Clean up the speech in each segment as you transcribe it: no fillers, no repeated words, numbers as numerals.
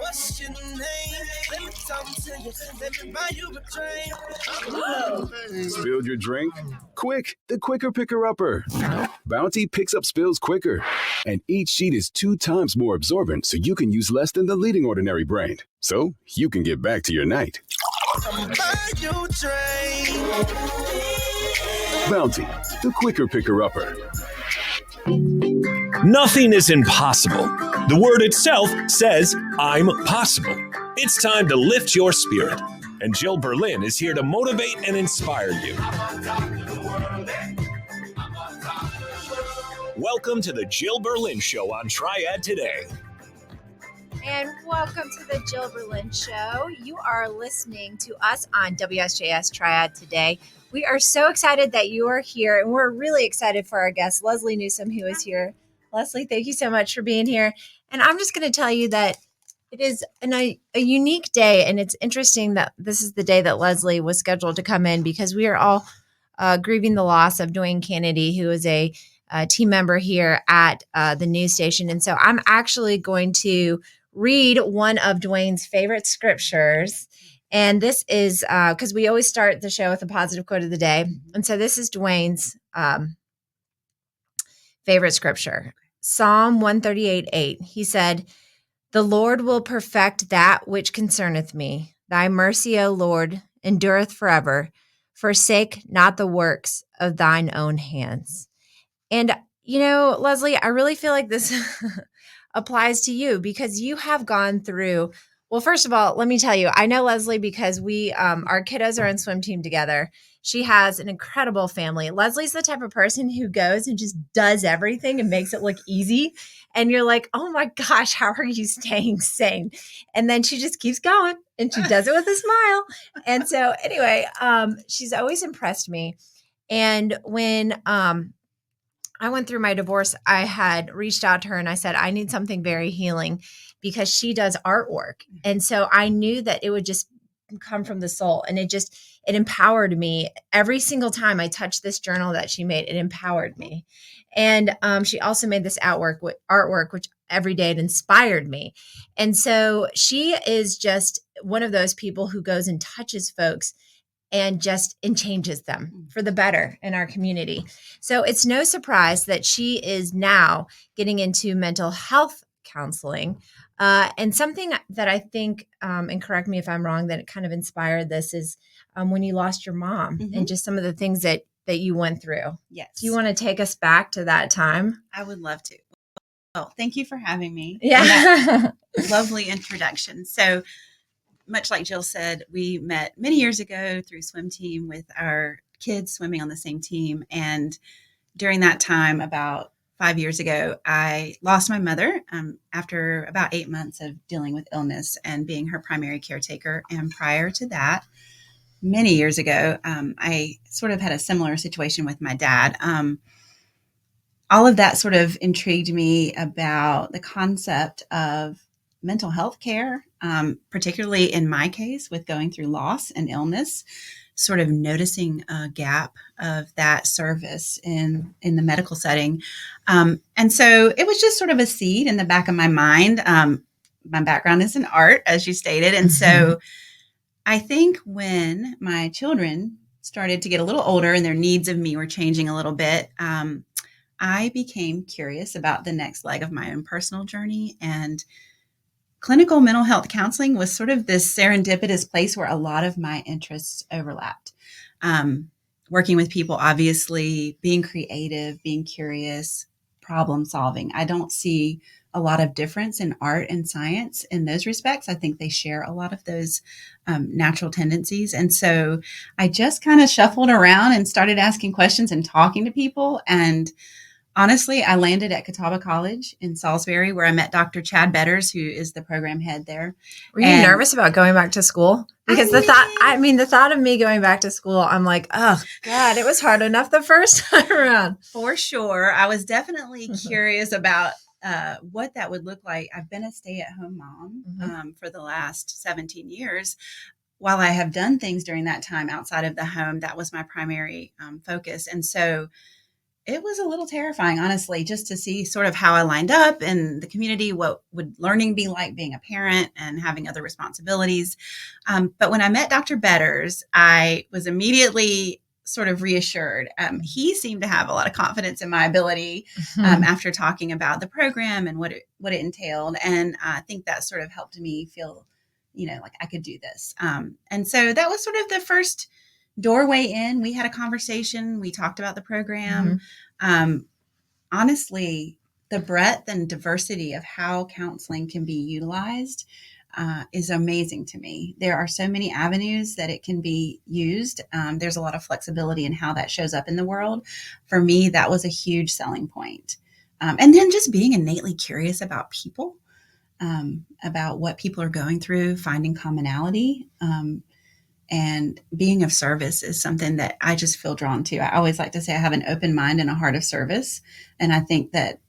What's your name? Let me talk to you. Let me buy you a drink. Spilled your drink? Quick, the quicker picker-upper. Bounty picks up spills quicker. And each sheet is 2 times more absorbent, so you can use less than the leading ordinary brand. So you can get back to your night. Buy you a drink. Bounty, the quicker picker-upper. Nothing is impossible. The word itself says, I'm possible. It's time to lift your spirit. And Jill Berlin is here to motivate and inspire you. Welcome to the Jill Berlin Show on Triad Today. And welcome to the Jill Berlin Show. You are listening to us on WSJS Triad Today. We are so excited that you are here, and we're really excited for our guest, Leslie Newsome, who is here. Leslie, thank you so much for being here. And I'm just going to tell you that it is a unique day, and it's interesting that this is the day that Leslie was scheduled to come in because we are all grieving the loss of Dwayne Kennedy, who is a team member here at the news station. And so I'm actually going to read one of Dwayne's favorite scriptures. And this is because we always start the show with a positive quote of the day. And so this is Dwayne's favorite scripture, Psalm 138:8. He said, "The Lord will perfect that which concerneth me. Thy mercy, O Lord, endureth forever. Forsake not the works of thine own hands." And, you know, Leslie, I really feel like this applies to you because you have gone through. Well, first of all, let me tell you, I know Leslie because we, our kiddos are in swim team together. She has an incredible family. Leslie's the type of person who goes and just does everything and makes it look easy. And you're like, oh my gosh, how are you staying sane? And then she just keeps going and she does it with a smile. And so anyway, she's always impressed me. And when I went through my divorce, I had reached out to her and I said, I need something very healing because she does artwork. And so I knew that it would just come from the soul. And it empowered me. Every single time I touched this journal that she made, it empowered me. And she also made this artwork, which every day it inspired me. And so she is just one of those people who goes and touches folks and changes them for the better in our community. So it's no surprise that she is now getting into mental health counseling. And something that I think, and correct me if I'm wrong, that it kind of inspired this is when you lost your mom and just some of the things that you went through. Yes. Do you want to take us back to that time? I would love to. Well, thank you for having me. Yeah. Lovely introduction. So much like Jill said, we met many years ago through swim team with our kids swimming on the same team. And during that time, about 5 years ago, I lost my mother after about 8 months of dealing with illness and being her primary caretaker. And prior to that, many years ago, I sort of had a similar situation with my dad. All of that sort of intrigued me about the concept of mental health care, particularly in my case with going through loss and illness, sort of noticing a gap of that service in the medical setting. And so it was just sort of a seed in the back of my mind. My background is in art, as you stated. And so I think when my children started to get a little older and their needs of me were changing a little bit, I became curious about the next leg of my own personal journey. And clinical mental health counseling was sort of this serendipitous place where a lot of my interests overlapped. Working with people, obviously, being creative, being curious, problem solving. I don't see a lot of difference in art and science in those respects. I think they share a lot of those natural tendencies. And so I just kind of shuffled around and started asking questions and talking to people. And honestly, I landed at Catawba College in Salisbury, where I met Dr. Chad Betters, who is the program head there. Were you nervous about going back to school? Because the thought of me going back to school, I'm like, oh God, it was hard enough the first time around. For sure. I was definitely curious about what that would look like. I've been a stay-at-home mom for the last 17 years. While I have done things during that time outside of the home, that was my primary focus. And so it was a little terrifying, honestly, just to see sort of how I lined up in the community, what would learning be like being a parent and having other responsibilities. But when I met Dr. Betters, I was immediately sort of reassured. He seemed to have a lot of confidence in my ability after talking about the program and what it entailed. And I think that sort of helped me feel, like I could do this. And so that was sort of the first doorway in. We had a conversation. We talked about the program. Honestly, the breadth and diversity of how counseling can be utilized is amazing to me. There are so many avenues that it can be used. There's a lot of flexibility in how that shows up in the world. For me, that was a huge selling point. And then just being innately curious about people, about what people are going through, finding commonality, and being of service is something that I just feel drawn to. I always like to say I have an open mind and a heart of service. And I think that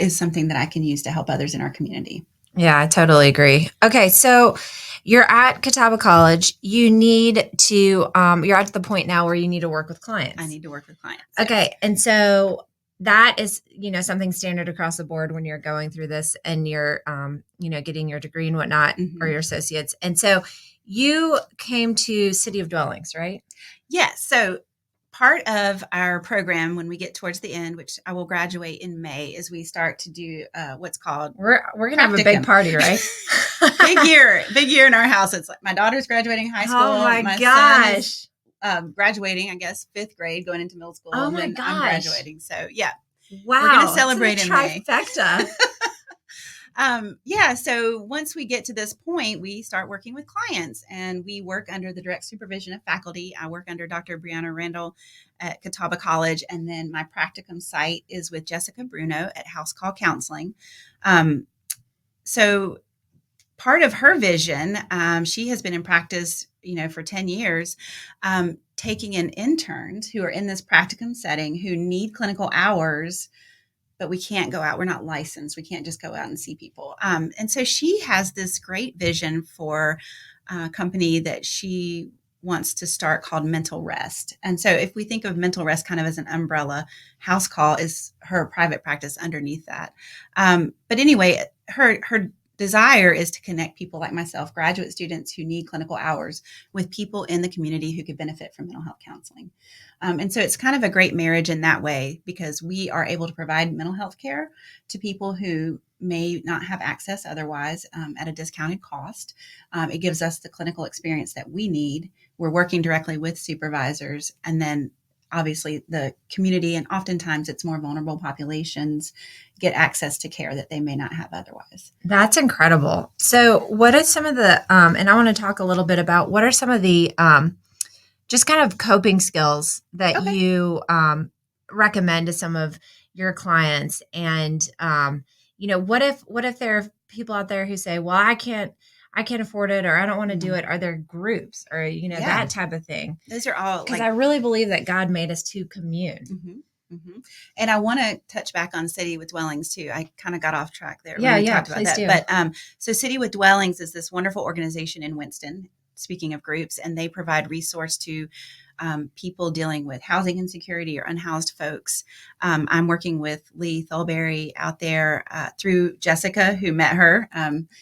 is something that I can use to help others in our community. Yeah, I totally agree. Okay, so you're at Catawba College. You need to, you're at the point now where you need to work with clients. I need to work with clients. Okay, and so that is, something standard across the board when you're going through this and you're, getting your degree and whatnot, or your associates. And so you came to City of Dwellings, right? Yes. So part of our program when we get towards the end, which I will graduate in May, is we start to do what's called we're gonna have a big party, right? big year in our house. It's like my daughter's graduating high school. Oh my gosh. Son is, graduating, I guess, 5th grade, going into middle school. Oh my and gosh. I'm graduating. So yeah. Wow. We're gonna celebrate in May. Trifecta. So once we get to this point, we start working with clients, and we work under the direct supervision of faculty. I work under Dr. Brianna Randall at Catawba College, and then my practicum site is with Jessica Bruno at House Call Counseling. So part of her vision, she has been in practice, for 10 years, taking in interns who are in this practicum setting who need clinical hours, but we can't go out. We're not licensed. We can't just go out and see people. And so she has this great vision for a company that she wants to start called Mental Rest. And so if we think of Mental Rest kind of as an umbrella, House Call is her private practice underneath that. But anyway, her desire is to connect people like myself, graduate students who need clinical hours, with people in the community who could benefit from mental health counseling. And so it's kind of a great marriage in that way, because we are able to provide mental health care to people who may not have access otherwise at a discounted cost. It gives us the clinical experience that we need. We're working directly with supervisors, and then obviously the community, and oftentimes it's more vulnerable populations, get access to care that they may not have otherwise. That's incredible. So what are some of the, and I want to talk a little bit about what are some of the just kind of coping skills that you recommend to some of your clients? And, what if there are people out there who say, well, I can't afford it, or I don't want to do it. Are there groups or, that type of thing? Those are all, because I really believe that God made us to commune. And I want to touch back on City with Dwellings too. I kind of got off track there. Yeah, when we talked about please that. do. But so City with Dwellings is this wonderful organization in Winston, speaking of groups, and they provide resource to people dealing with housing insecurity or unhoused folks. I'm working with Lee Thulberry out there through Jessica, who met her.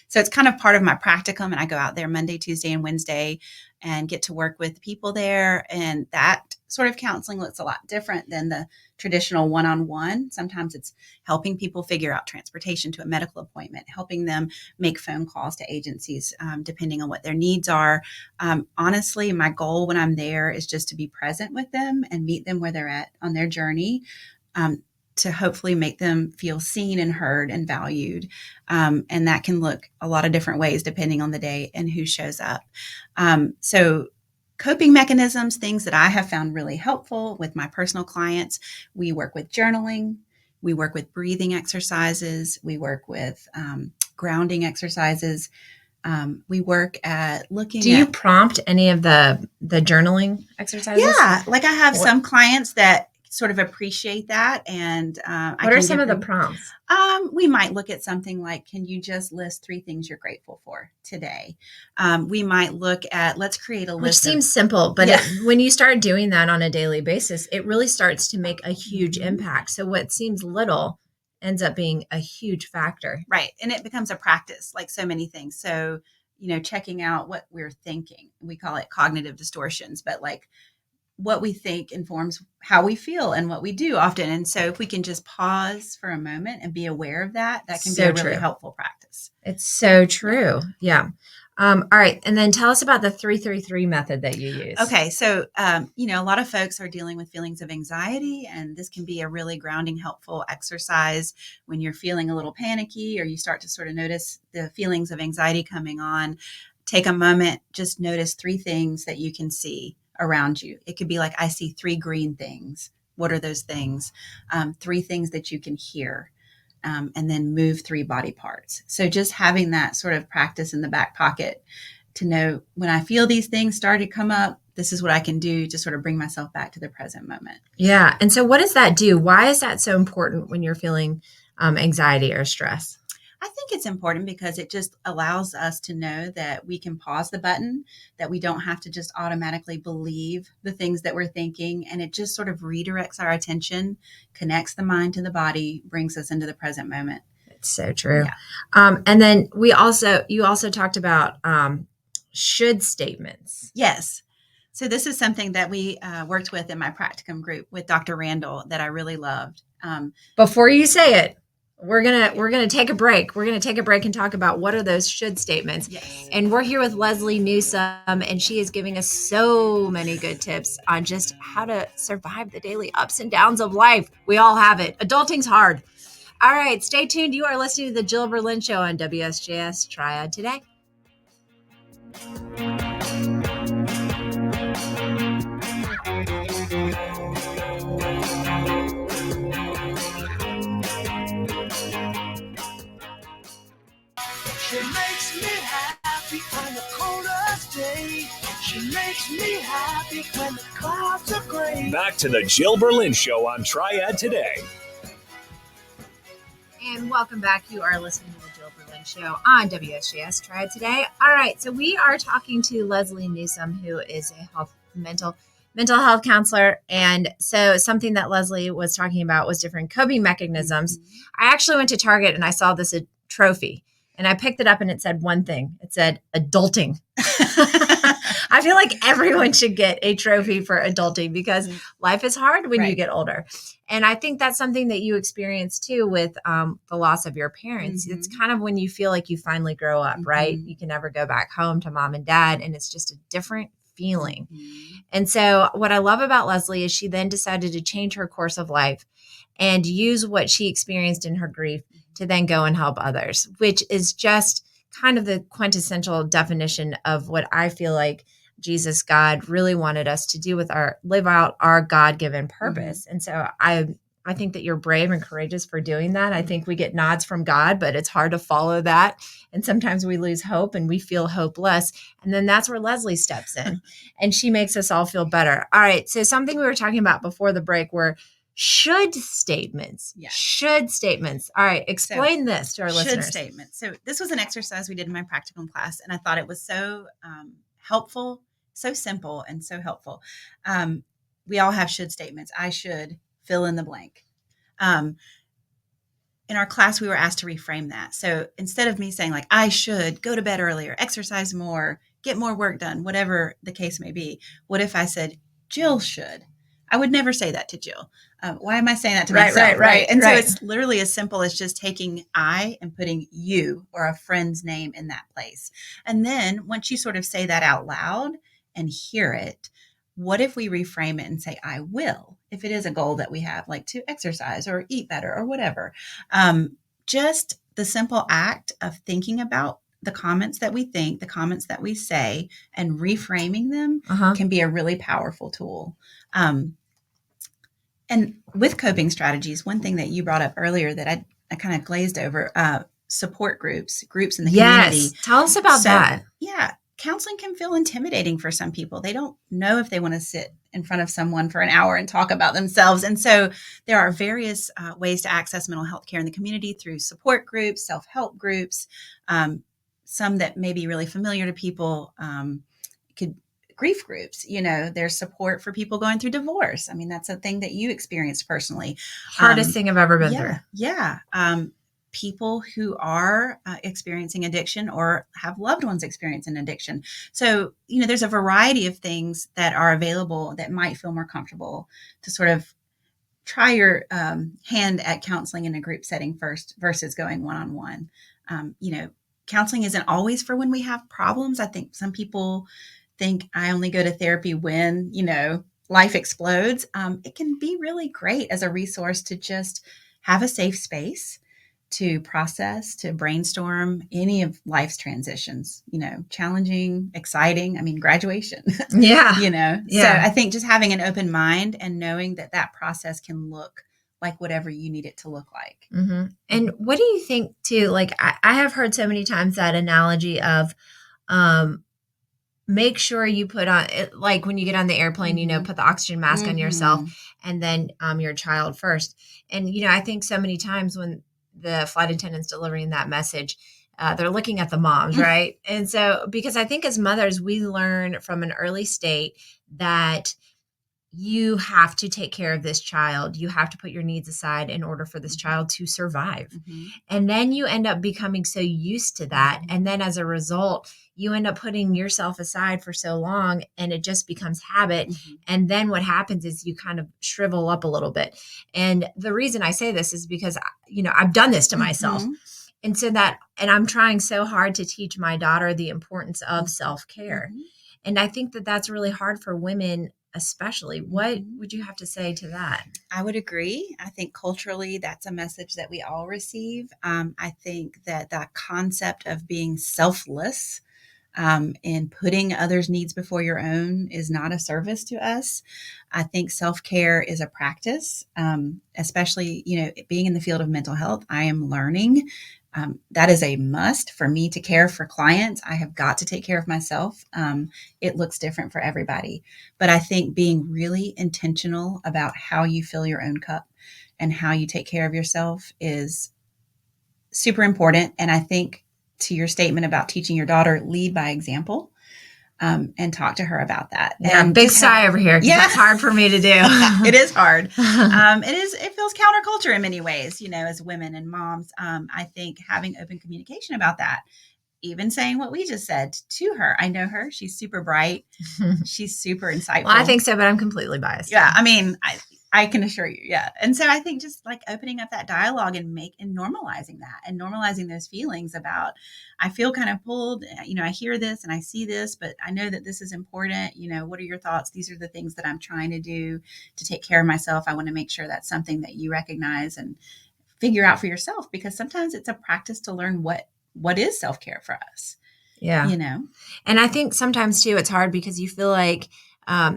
So it's kind of part of my practicum, and I go out there Monday, Tuesday, and Wednesday and get to work with people there. And that sort of counseling looks a lot different than the traditional one-on-one. Sometimes it's helping people figure out transportation to a medical appointment, helping them make phone calls to agencies, depending on what their needs are. Honestly, my goal when I'm there is just to be present with them and meet them where they're at on their journey, to hopefully make them feel seen and heard and valued. And that can look a lot of different ways depending on the day and who shows up. So coping mechanisms, things that I have found really helpful with my personal clients. We work with journaling. We work with breathing exercises. We work with grounding exercises. We work at looking Do you prompt any of the journaling exercises? Yeah. Like I have some clients that sort of appreciate that. And what are some of the prompts? We might look at something like, can you just list 3 things you're grateful for today? We might look at, let's create a list. Which seems simple, but when you start doing that on a daily basis, it really starts to make a huge impact. So what seems little ends up being a huge factor. Right. And it becomes a practice, like so many things. So, checking out what we're thinking. We call it cognitive distortions, but like what we think informs how we feel and what we do often. And so if we can just pause for a moment and be aware of that, that can be a really helpful practice. It's so true. Yeah. All right. And then tell us about the 333 method that you use. Okay. So, a lot of folks are dealing with feelings of anxiety, and this can be a really grounding, helpful exercise when you're feeling a little panicky or you start to sort of notice the feelings of anxiety coming on. Take a moment, just notice 3 things that you can see around you. It could be like, I see 3 green things. What are those things? 3 things that you can hear. And then move 3 body parts. So just having that sort of practice in the back pocket to know when I feel these things start to come up, this is what I can do to sort of bring myself back to the present moment. Yeah. And so what does that do? Why is that so important when you're feeling anxiety or stress? I think it's important because it just allows us to know that we can pause the button, that we don't have to just automatically believe the things that we're thinking. And it just sort of redirects our attention, connects the mind to the body, brings us into the present moment. It's so true. Yeah. And then you also talked about should statements. Yes. So this is something that we worked with in my practicum group with Dr. Randall that I really loved. Before you say it, we're gonna take a break. We're gonna take a break and talk about what are those should statements. Yes. And we're here with Leslie Newsome, and she is giving us so many good tips on just how to survive the daily ups and downs of life. We all have it. Adulting's hard. All right, stay tuned. You are listening to the Jill Berlin Show on WSJS Triad Today. She makes me happy on the coldest day. She makes me happy when the clouds are gray. Back to the Jill Berlin Show on Triad Today. And welcome back. You are listening to the Jill Berlin Show on WSJS Triad Today. All right, so we are talking to Leslie Newsome, who is a mental health counselor. And so something that Leslie was talking about was different coping mechanisms. Mm-hmm. I actually went to Target and I saw this trophy. And I picked it up and it said one thing. It said adulting. I feel like everyone should get a trophy for adulting because life is hard when you get older. And I think that's something that you experience too with the loss of your parents. Mm-hmm. It's kind of when you feel like you finally grow up, right? You can never go back home to mom and dad. And it's just a different feeling. And so what I love about Leslie is she then decided to change her course of life and use what she experienced in her grief to then go and help others, which is just kind of the quintessential definition of what I feel like Jesus, God really wanted us to do with live out our God-given purpose. Mm-hmm. And so I think that you're brave and courageous for doing that. I think we get nods from God, but it's hard to follow that. And sometimes we lose hope and we feel hopeless. And then that's where Leslie steps in and she makes us all feel better. All right. So something we were talking about before the break were should statements. Yeah. Should statements. All right. Explain this to our listeners. Should statements. So this was an exercise we did in my practicum class, and I thought it was so helpful, so simple and so helpful. We all have should statements. I should fill in the blank. In our class, we were asked to reframe that. So instead of me saying like, I should go to bed earlier, exercise more, get more work done, whatever the case may be, what if I said, Jill should? I would never say that to Jill. Why am I saying that to myself? Right. And so it's literally as simple as just taking I and putting you or a friend's name in that place. And then once you sort of say that out loud and hear it, what if we reframe it and say, I will, if it is a goal that we have, like to exercise or eat better or whatever. Just the simple act of thinking about the comments that we think, the comments that we say, and reframing them can be a really powerful tool. And with coping strategies, one thing that you brought up earlier that I kind of glazed over, support groups in the community. Yes. Tell us about that. Yeah. counseling can feel intimidating for some people. They don't know if they want to sit in front of someone for an hour and talk about themselves. And so there are various ways to access mental health care in the community through support groups, self-help groups, some that may be really familiar to people, could grief groups. There's support for people going through divorce. I mean, that's a thing that you experienced personally. Hardest thing I've ever been through. Yeah. People who are experiencing addiction or have loved ones experiencing addiction. So, there's a variety of things that are available that might feel more comfortable to sort of try your hand at counseling in a group setting first versus going one-on-one. Counseling isn't always for when we have problems. I think some people think I only go to therapy when, life explodes. It can be really great as a resource to just have a safe space to process, to brainstorm any of life's transitions, challenging, exciting. I mean, graduation. Yeah. Yeah. Yeah. So I think just having an open mind and knowing that process can look like whatever you need it to look like. Mm-hmm. And what do you think too? Like I have heard so many times that analogy of, make sure you put on it, like when you get on the airplane, put the oxygen mask on yourself and then your child first. And, I think so many times when the flight attendant's delivering that message, they're looking at the moms, right? And so, because I think as mothers, we learn from an early state that you have to take care of this child. You have to put your needs aside in order for this child to survive. And then you end up becoming so used to that. And then as a result, you end up putting yourself aside for so long and it just becomes habit. And then what happens is you kind of shrivel up a little bit. And the reason I say this is because, I've done this to myself. And so and I'm trying so hard to teach my daughter the importance of self-care. And I think that that's really hard for women, especially. What would you have to say to that? I would agree. I think culturally, that's a message that we all receive. I think that concept of being selfless and putting others' needs before your own is not a service to us. I think self-care is a practice, especially, being in the field of mental health. I am learning. That is a must for me to care for clients. I have got to take care of myself. It looks different for everybody. But I think being really intentional about how you fill your own cup and how you take care of yourself is super important. And I think to your statement about teaching your daughter, lead by example, and talk to her about that. Yeah, and big sigh over here. Yeah, that's hard for me to do. It is hard. It feels counterculture in many ways, as women and moms. I think having open communication about that, even saying what we just said to her. I know her. She's super bright. She's super insightful. Well, I think so, but I'm completely biased. Yeah. I mean, I can assure you. Yeah. And so I think just like opening up that dialogue and normalizing that and normalizing those feelings about, I feel kind of pulled, I hear this and I see this, but I know that this is important. What are your thoughts? These are the things that I'm trying to do to take care of myself. I want to make sure that's something that you recognize and figure out for yourself, because sometimes it's a practice to learn what is self-care for us. Yeah. And I think sometimes too, it's hard because you feel like,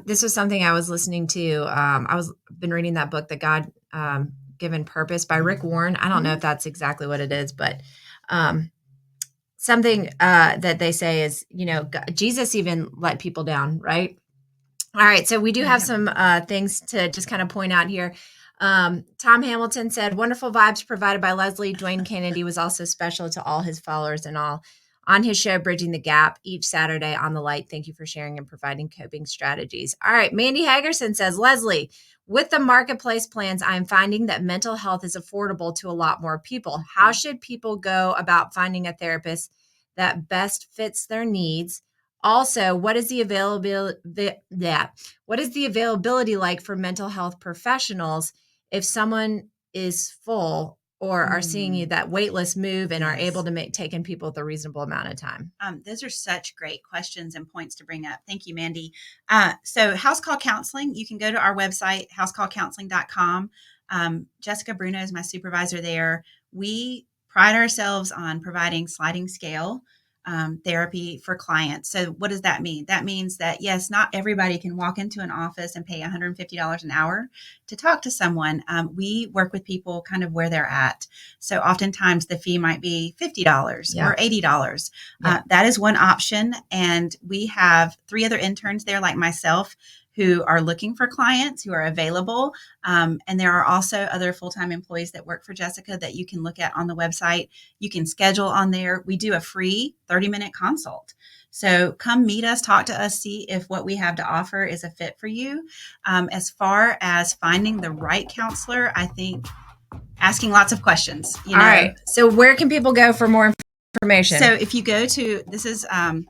this was something I was listening to. Been reading that book, The God Given Purpose by Rick Warren. I don't know if that's exactly what it is, but something that they say is, Jesus even let people down, right? All right. So we do have some things to just kind of point out here. Tom Hamilton said, wonderful vibes provided by Leslie. Dwayne Kennedy was also special to all his followers and all on his show, Bridging the Gap, each Saturday on The Light. Thank you for sharing and providing coping strategies. All right. Mandy Hagerson says, Leslie, with the marketplace plans, I'm finding that mental health is affordable to a lot more people. How should people go about finding a therapist that best fits their needs? Also, what is the availability like for mental health professionals if someone is full or are seeing you that wait list move and are able to take in people with a reasonable amount of time? Those are such great questions and points to bring up. Thank you, Mandy. So House Call Counseling, you can go to our website, housecallcounseling.com. Jessica Bruno is my supervisor there. We pride ourselves on providing sliding scale therapy for clients. So what does that mean? That means that, yes, not everybody can walk into an office and pay $150 an hour to talk to someone. We work with people kind of where they're at. So oftentimes the fee might be $50 or $80. That is one option. And we have 3 other interns there like myself who are looking for clients who are available. And there are also other full-time employees that work for Jessica that you can look at on the website. You can schedule on there. We do a free 30-minute consult. So come meet us, talk to us, see if what we have to offer is a fit for you. As far as finding the right counselor, I think asking lots of questions. All right. So where can people go for more information? So if you go to, this is, let's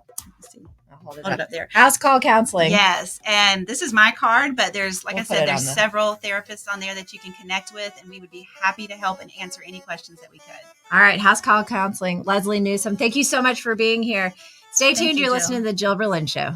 see. Hold it up there. House call counseling. Yes. And this is my card, but there's, like I said, there's several therapists on there that you can connect with, and we would be happy to help and answer any questions that we could. All right. House call counseling. Leslie Newsome, thank you so much for being here. Stay tuned. You're listening to the Jill Berlin Show.